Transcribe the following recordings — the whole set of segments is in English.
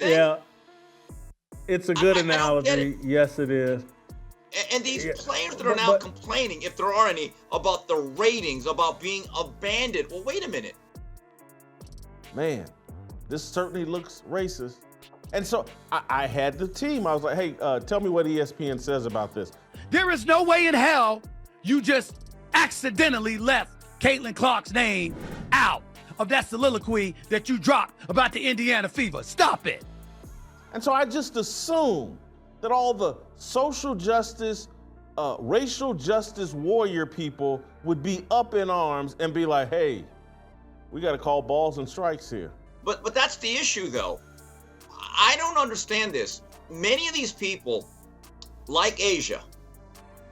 thing? Yeah, it's a good analogy. Yes, it is. And these players that are now complaining, if there are any, about the ratings, about being abandoned. Well, wait a minute. Man, this certainly looks racist. And so I had the team. I was like, hey, tell me what ESPN says about this. There is no way in hell you just accidentally left Caitlin Clark's name out of that soliloquy that you dropped about the Indiana Fever. Stop it. And so I just assumed that all the social justice, racial justice warrior people would be up in arms and be like, hey, we got to call balls and strikes here. But that's the issue, though. I don't understand this. Many of these people, like Asia,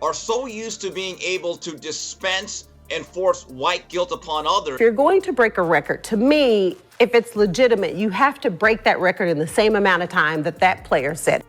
are so used to being able to dispense and force white guilt upon others. If you're going to break a record, to me, if it's legitimate, you have to break that record in the same amount of time that that player said.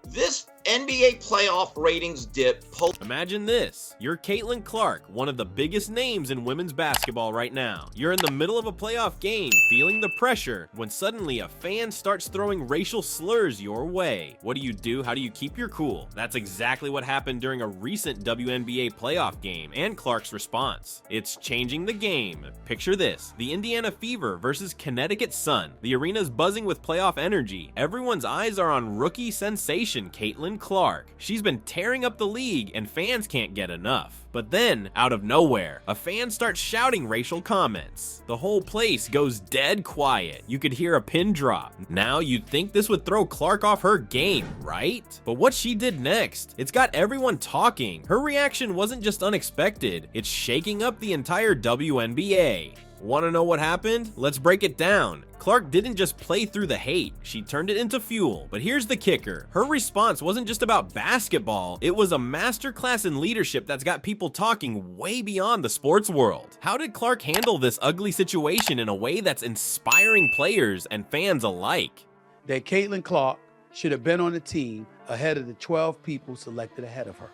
This NBA playoff ratings dip. Imagine this. You're Caitlin Clark, one of the biggest names in women's basketball right now. You're in the middle of a playoff game, feeling the pressure, when suddenly a fan starts throwing racial slurs your way. What do? How do you keep your cool? That's exactly what happened during a recent WNBA playoff game, and Clark's response. It's changing the game. Picture this. The Indiana Fever versus Connecticut Sun. The arena's buzzing with playoff energy. Everyone's eyes are on rookie sensation Caitlin Clark. She's been tearing up the league and fans can't get enough. But then, out of nowhere, a fan starts shouting racial comments. The whole place goes dead quiet. You could hear a pin drop. Now you'd think this would throw Clark off her game, right? But what she did next, it's got everyone talking. Her reaction wasn't just unexpected, it's shaking up the entire WNBA. Want to know what happened? Let's break it down. Clark didn't just play through the hate, she turned it into fuel. But here's the kicker. Her response wasn't just about basketball, it was a masterclass in leadership that's got people talking way beyond the sports world. How did Clark handle this ugly situation in a way that's inspiring players and fans alike? That Caitlin Clark should have been on the team ahead of the 12 people selected ahead of her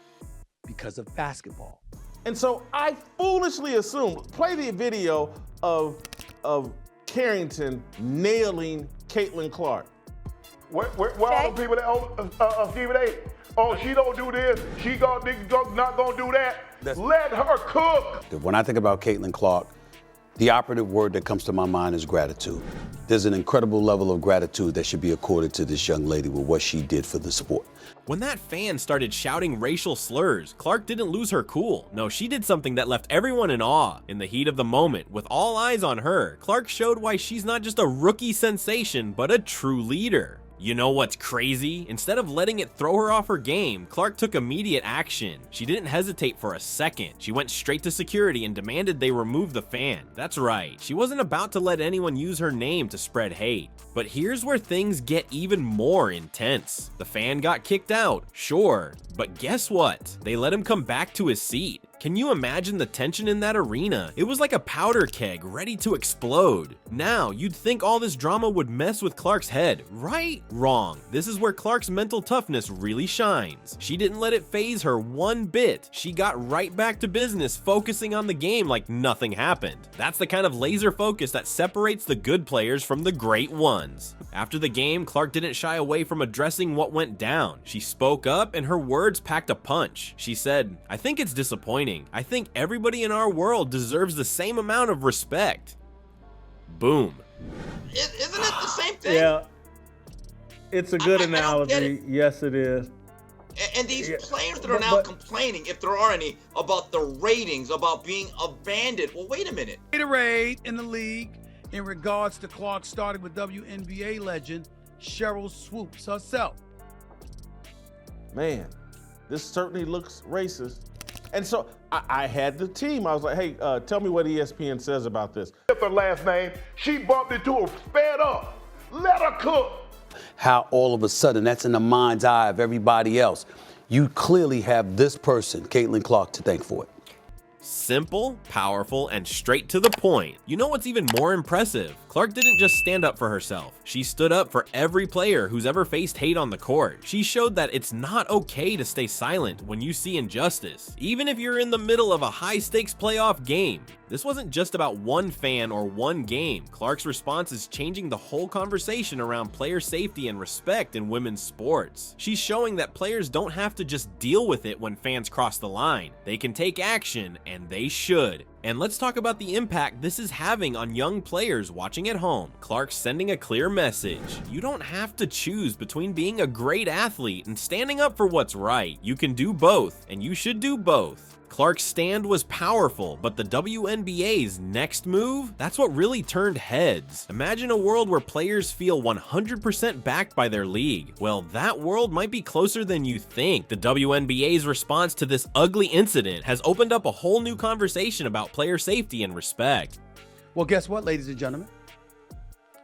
because of basketball. And so I foolishly assumed, play the video of Carrington nailing Caitlin Clark. Where all the people that Stephen A? Oh, she don't do this. She not gonna do that. Let her cook. When I think about Caitlin Clark, the operative word that comes to my mind is gratitude. There's an incredible level of gratitude that should be accorded to this young lady with what she did for the sport. When that fan started shouting racial slurs, Clark didn't lose her cool. No, she did something that left everyone in awe. In the heat of the moment, with all eyes on her, Clark showed why she's not just a rookie sensation, but a true leader. You know what's crazy? Instead of letting it throw her off her game, Clark took immediate action. She didn't hesitate for a second. She went straight to security and demanded they remove the fan. That's right, she wasn't about to let anyone use her name to spread hate. But here's where things get even more intense. The fan got kicked out, sure, but guess what? They let him come back to his seat. Can you imagine the tension in that arena? It was like a powder keg ready to explode. Now, you'd think all this drama would mess with Clark's head, right? Wrong. This is where Clark's mental toughness really shines. She didn't let it faze her one bit. She got right back to business, focusing on the game like nothing happened. That's the kind of laser focus that separates the good players from the great ones. After the game, Clark didn't shy away from addressing what went down. She spoke up and her words packed a punch. She said, "I think it's disappointing. I think everybody in our world deserves the same amount of respect." Boom. Isn't it the same thing? Yeah, it's a good analogy. Yes, it is. And these players that are now complaining, if there are any, about the ratings, about being abandoned. Well, wait a minute. Gatorade in the league in regards to Clark starting with WNBA legend Cheryl Swoops herself. Man, this certainly looks racist. And so I had the team. I was like, hey, tell me what ESPN says about this. Her last name, she bumped into her, sped up. Let her cook. How all of a sudden, that's in the mind's eye of everybody else. You clearly have this person, Caitlin Clark, to thank for it. Simple, powerful, and straight to the point. You know what's even more impressive? Clark didn't just stand up for herself. She stood up for every player who's ever faced hate on the court. She showed that it's not okay to stay silent when you see injustice, even if you're in the middle of a high-stakes playoff game. This wasn't just about one fan or one game. Clark's response is changing the whole conversation around player safety and respect in women's sports. She's showing that players don't have to just deal with it when fans cross the line. They can take action, and they should. And let's talk about the impact this is having on young players watching at home. Clark's sending a clear message. You don't have to choose between being a great athlete and standing up for what's right. You can do both, and you should do both. Clark's stand was powerful, but the WNBA's next move? That's what really turned heads. Imagine a world where players feel 100% backed by their league. Well, that world might be closer than you think. The WNBA's response to this ugly incident has opened up a whole new conversation about player safety and respect. Well, guess what, ladies and gentlemen?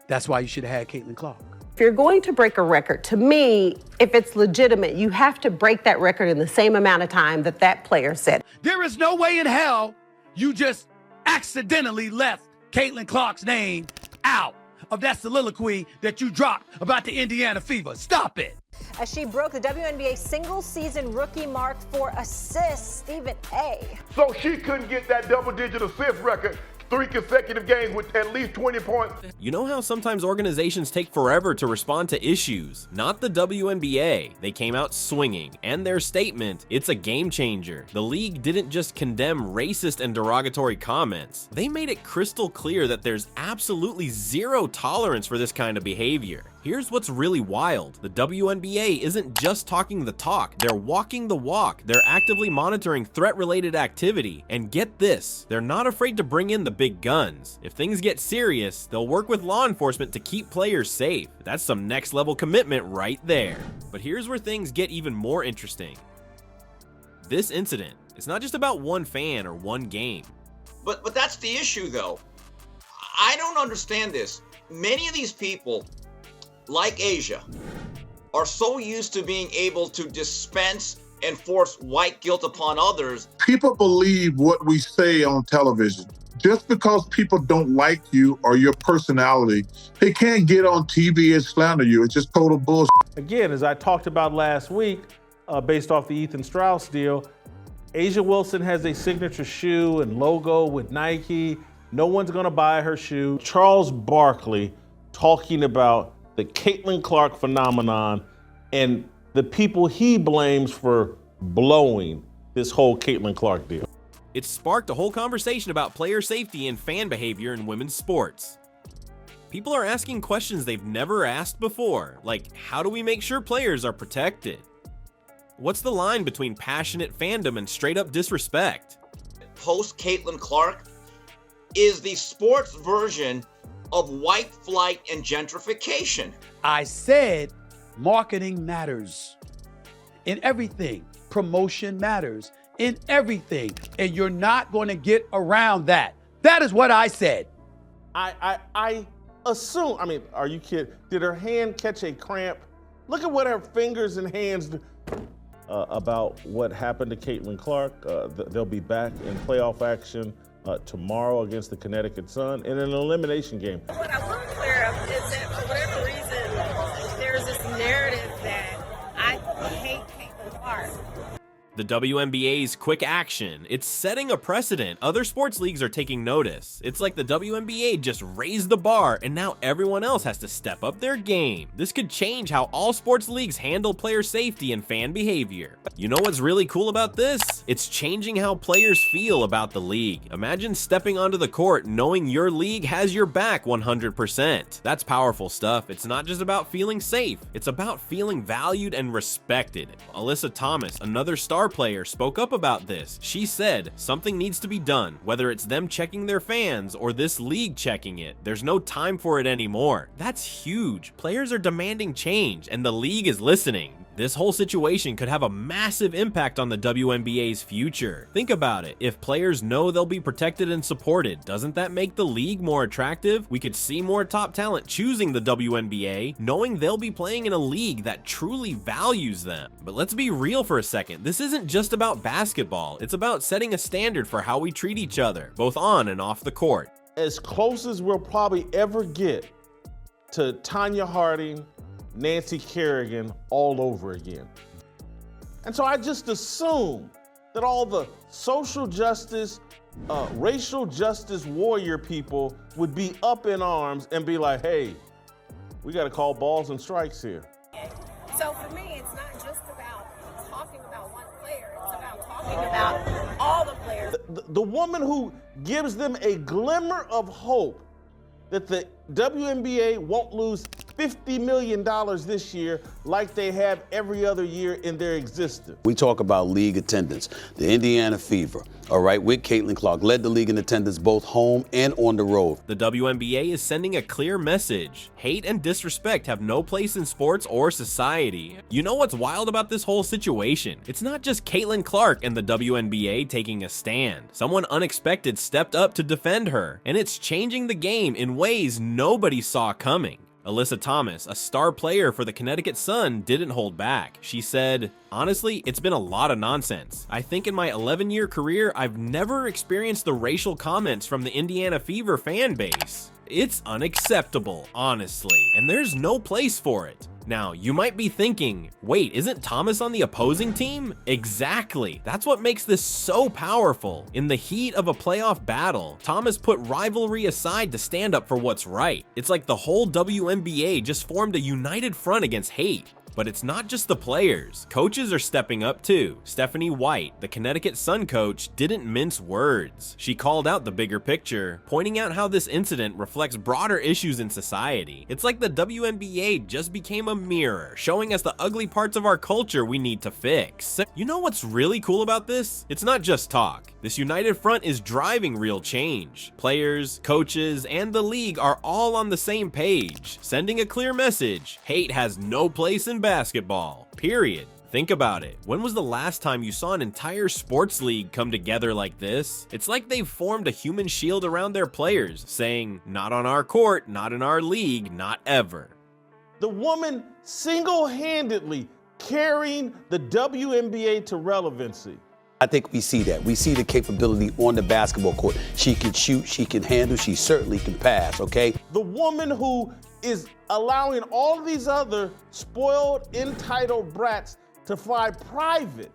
That's why you should have had Caitlin Clark. If you're going to break a record, to me, if it's legitimate, you have to break that record in the same amount of time that that player said. There is no way in hell you just accidentally left Caitlin Clark's name out of that soliloquy that you dropped about the Indiana Fever. Stop it. As she broke the WNBA single-season rookie mark for assists, Stephen A. So she couldn't get that double-digit assist record 3 consecutive games with at least 20 points. You know how sometimes organizations take forever to respond to issues? Not the WNBA. They came out swinging, and their statement, it's a game changer. The league didn't just condemn racist and derogatory comments. They made it crystal clear that there's absolutely zero tolerance for this kind of behavior. Here's what's really wild. The WNBA isn't just talking the talk, they're walking the walk. They're actively monitoring threat-related activity. And get this, they're not afraid to bring in the big guns. If things get serious, they'll work with law enforcement to keep players safe. That's some next-level commitment right there. But here's where things get even more interesting. This incident, it's not just about one fan or one game. But that's the issue, though. I don't understand this. Many of these people, like Asia, are so used to being able to dispense and force white guilt upon others. People believe what we say on television. Just because people don't like you or your personality, they can't get on TV and slander you. It's just total bullshit. Again, as I talked about last week, based off the Ethan Strauss deal, Asia Wilson has a signature shoe and logo with Nike. No one's gonna buy her shoe. Charles Barkley talking about the Caitlin Clark phenomenon and the people he blames for blowing this whole Caitlin Clark deal. It sparked a whole conversation about player safety and fan behavior in women's sports. People are asking questions they've never asked before, like how do we make sure players are protected? What's the line between passionate fandom and straight up disrespect? Post Caitlin Clark is the sports version of white flight and gentrification. I said marketing matters in everything. Promotion matters in everything. And you're not going to get around that. That is what I said. I assume, I mean, are you kidding? Did her hand catch a cramp? Look at what her fingers and hands do. About what happened to Caitlin Clark. They'll be back in playoff action tomorrow against the Connecticut Sun in an elimination game. What I want to clear up is that for whatever reason, there's this narrative that I hate Caitlin Clark. The WNBA's quick action, it's setting a precedent. Other sports leagues are taking notice. It's like the WNBA just raised the bar and now everyone else has to step up their game. This could change how all sports leagues handle player safety and fan behavior. You know what's really cool about this? It's changing how players feel about the league. Imagine stepping onto the court knowing your league has your back 100%. That's powerful stuff. It's not just about feeling safe, it's about feeling valued and respected. Alyssa Thomas, another star player, spoke up about this. She said, something needs to be done, whether it's them checking their fans or this league checking it. There's no time for it anymore. That's huge. Players are demanding change and the league is listening. This whole situation could have a massive impact on the WNBA's future. Think about it. If players know they'll be protected and supported, doesn't that make the league more attractive? We could see more top talent choosing the WNBA, knowing they'll be playing in a league that truly values them. But let's be real for a second. This isn't just about basketball. It's about setting a standard for how we treat each other, both on and off the court. As close as we'll probably ever get to Tanya Harding, Nancy Kerrigan all over again. And so I just assume that all the social justice, racial justice warrior people would be up in arms and be like, hey, we got to call balls and strikes here. So for me, it's not just about talking about one player. It's about talking about all the players. The woman who gives them a glimmer of hope that the WNBA won't lose $50 million this year like they have every other year in their existence. We talk about league attendance. The Indiana Fever, all right, with Caitlin Clark, led the league in attendance both home and on the road. The WNBA is sending a clear message. Hate and disrespect have no place in sports or society. You know what's wild about this whole situation? It's not just Caitlin Clark and the WNBA taking a stand. Someone unexpected stepped up to defend her, and it's changing the game in ways nobody saw coming. Alyssa Thomas, a star player for the Connecticut Sun, didn't hold back. She said, "Honestly, it's been a lot of nonsense. I think in my 11-year career, I've never experienced the racial comments from the Indiana Fever fan base. It's unacceptable, honestly, and there's no place for it." Now, you might be thinking, wait, isn't Thomas on the opposing team? Exactly. That's what makes this so powerful. In the heat of a playoff battle, Thomas put rivalry aside to stand up for what's right. It's like the whole WNBA just formed a united front against hate. But it's not just the players. Coaches are stepping up too. Stephanie White, the Connecticut Sun coach, didn't mince words. She called out the bigger picture, pointing out how this incident reflects broader issues in society. It's like the WNBA just became a mirror, showing us the ugly parts of our culture we need to fix. You know what's really cool about this? It's not just talk. This united front is driving real change. Players, coaches, and the league are all on the same page, sending a clear message. Hate has no place in basketball, period. Think about it. When was the last time you saw an entire sports league come together like this? It's like they've formed a human shield around their players, saying, not on our court, not in our league, not ever. The woman single-handedly carrying the WNBA to relevancy. I think we see that. We see the capability on the basketball court. She can shoot, she can handle, she certainly can pass, okay? The woman who is allowing all these other spoiled, entitled brats to fly private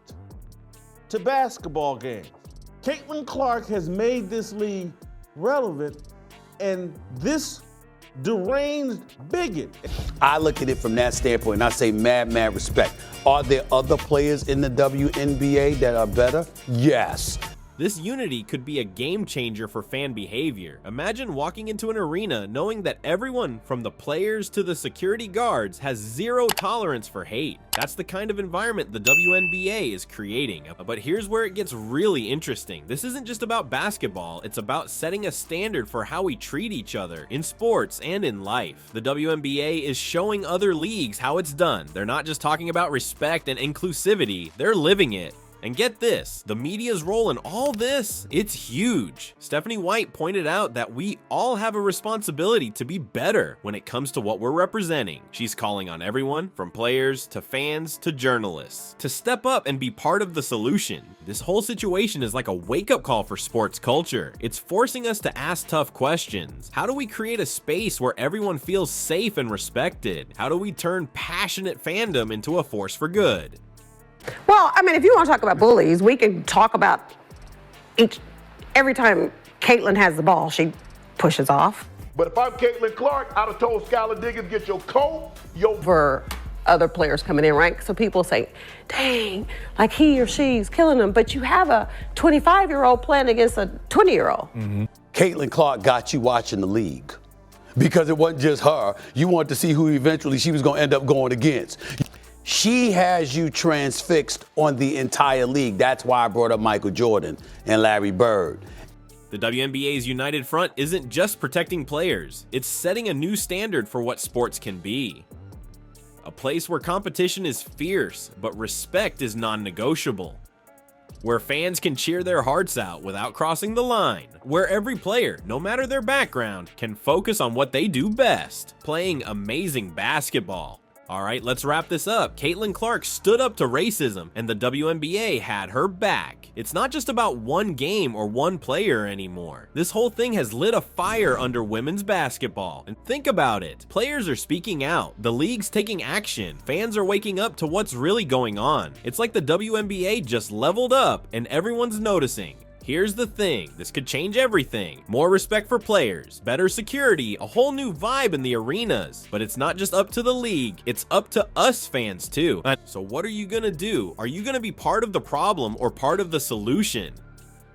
to basketball games. Caitlin Clark has made this league relevant, and this deranged bigot. I look at it from that standpoint and I say mad respect. Are there other players in the WNBA that are better? Yes. This unity could be a game changer for fan behavior. Imagine walking into an arena knowing that everyone from the players to the security guards has zero tolerance for hate. That's the kind of environment the WNBA is creating. But here's where it gets really interesting. This isn't just about basketball, it's about setting a standard for how we treat each other in sports and in life. The WNBA is showing other leagues how it's done. They're not just talking about respect and inclusivity, they're living it. And get this, the media's role in all this, it's huge. Stephanie White pointed out that we all have a responsibility to be better when it comes to what we're representing. She's calling on everyone, from players to fans to journalists, to step up and be part of the solution. This whole situation is like a wake-up call for sports culture. It's forcing us to ask tough questions. How do we create a space where everyone feels safe and respected? How do we turn passionate fandom into a force for good? Well, I mean, if you want to talk about bullies, we can talk about every time Caitlin has the ball, she pushes off. But if I'm Caitlin Clark, I'd have told Skylar Diggins, get your coat, For other players coming in, right? So people say, dang, like he or she's killing them. But you have a 25-year-old playing against a 20-year-old. Mm-hmm. Caitlin Clark got you watching the league because it wasn't just her. You wanted to see who eventually she was going to end up going against. She has you transfixed on the entire league. That's why I brought up Michael Jordan and Larry Bird. The WNBA's United Front isn't just protecting players, it's setting a new standard for what sports can be. A place where competition is fierce, but respect is non-negotiable. Where fans can cheer their hearts out without crossing the line. Where every player, no matter their background, can focus on what they do best, playing amazing basketball. Alright, let's wrap this up. Caitlin Clark stood up to racism, and the WNBA had her back. It's not just about one game or one player anymore. This whole thing has lit a fire under women's basketball. And think about it. Players are speaking out. The league's taking action. Fans are waking up to what's really going on. It's like the WNBA just leveled up, and everyone's noticing. Here's the thing, this could change everything. More respect for players, better security, a whole new vibe in the arenas. But it's not just up to the league, it's up to us fans too. So what are you gonna do? Are you gonna be part of the problem or part of the solution?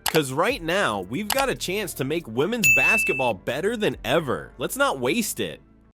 Because right now, we've got a chance to make women's basketball better than ever. Let's not waste it.